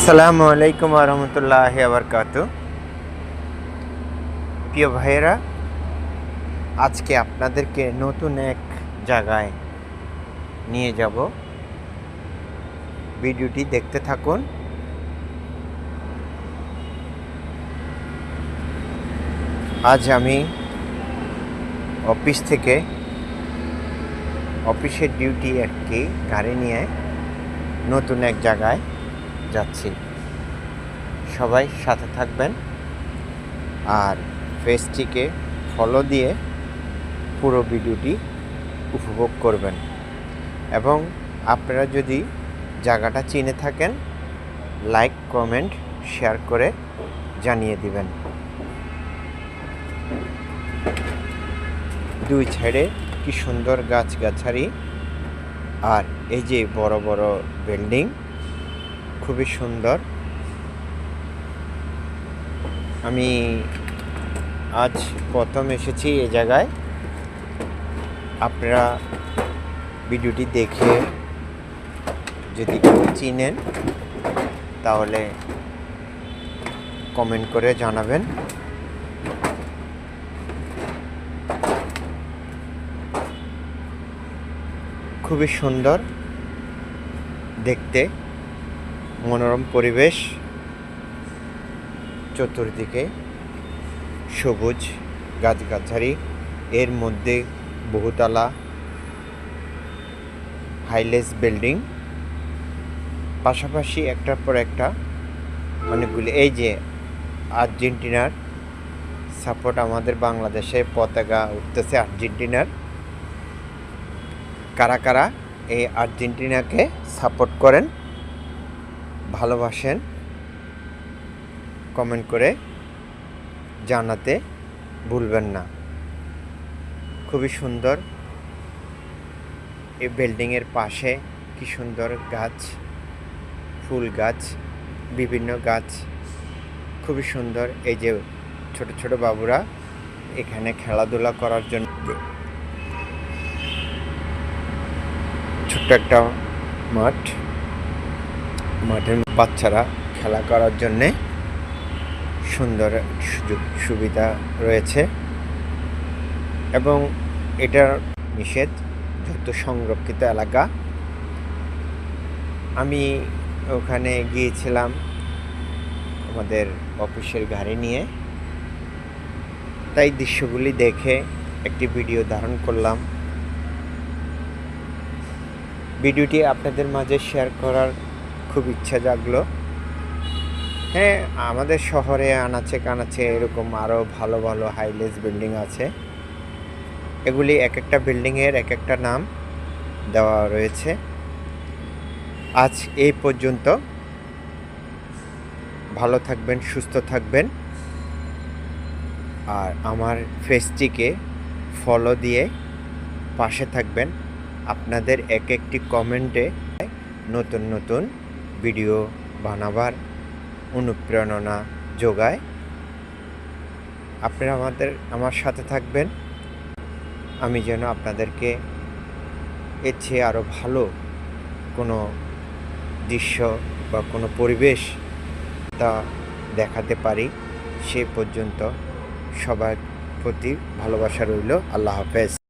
আসসালামু আলাইকুম রহমতুল্লাহি বারাকাতু। প্রিয় ভাইয়েরা, আজকে আপনাদেরকে নতুন এক জায়গায় নিয়ে যাব। ভিডিওটি দেখতে থাকুন। আজ আমি অফিসের ডিউটি আর কি গাড়ি নিয়ে নতুন এক জায়গায় যাচ্ছি। সবাই সাথে থাকবেন আর পেজটিকে ফলো দিয়ে পুরো ভিডিওটি উপভোগ করবেন এবং আপনারা যদি জায়গাটা চিনে থাকেন লাইক কমেন্ট শেয়ার করে জানিয়ে দিবেন। দুই সাইডে কি সুন্দর গাছগাছালি আর এই যে বড় বড় বিল্ডিং, খুবই সুন্দর। আমি আজ প্রথম এসেছি এই জায়গায়। আপনারা ভিডিওটি দেখে যদি কেউ চিনেন তাহলে কমেন্ট করে জানাবেন। খুবই সুন্দর দেখতে, মনোরম পরিবেশ, চতুর্দিকে সবুজ গাছগাছালি, এর মধ্যে বহুতলা হাইলেস বিল্ডিং, পাশাপাশি একটার পর একটা অনেকগুলি। এই যে আর্জেন্টিনার সাপোর্ট, আমাদের বাংলাদেশে পতাকা উঠতেছে আর্জেন্টিনার। কারা কারা এই আর্জেন্টিনাকে সাপোর্ট করেন, ভালোবাসেন, কমেন্ট করে জানাতে ভুলবেন না। খুবই সুন্দর। এই বিল্ডিংয়ের পাশে কি সুন্দর গাছ, ফুল গাছ, বিভিন্ন গাছ, খুবই সুন্দর। এই যে ছোট ছোট বাবুরা এখানে খেলাধুলা করার জন্য ছোট্ট একটা মাঠের বাচ্চারা খেলা করার জন্যে সুন্দর সুযোগ সুবিধা রয়েছে এবং এটার নিষেধ যেহেতু সংরক্ষিত এলাকা। আমি ওখানে গিয়েছিলাম আমাদের অফিসের গাড়ি নিয়ে, তাই দৃশ্যগুলি দেখে একটি ভিডিও ধারণ করলাম। ভিডিওটি আপনাদের মাঝে শেয়ার করার খুব ইচ্ছা জাগলো। হ্যাঁ, আমাদের শহরে আনাচে কানাচে এরকম আরও ভালো ভালো হাইলেস বিল্ডিং আছে। এগুলি এক একটা বিল্ডিংয়ের এক একটা নাম দেওয়া রয়েছে। আজ এই পর্যন্ত। ভালো থাকবেন, সুস্থ থাকবেন আর আমার পেজটিকে ফলো দিয়ে পাশে থাকবেন। আপনাদের এক একটি কমেন্টে নতুন নতুন ভিডিও বানাবার অনুপ্রেরণা যোগায়। আপনারা আমার সাথে থাকবেন, আমি যেন আপনাদেরকে এর চেয়ে আরও ভালো কোনো দৃশ্য বা কোনো পরিবেশ তা দেখাতে পারি। সে পর্যন্ত সবার প্রতি ভালোবাসা রইল। আল্লাহ হাফেজ।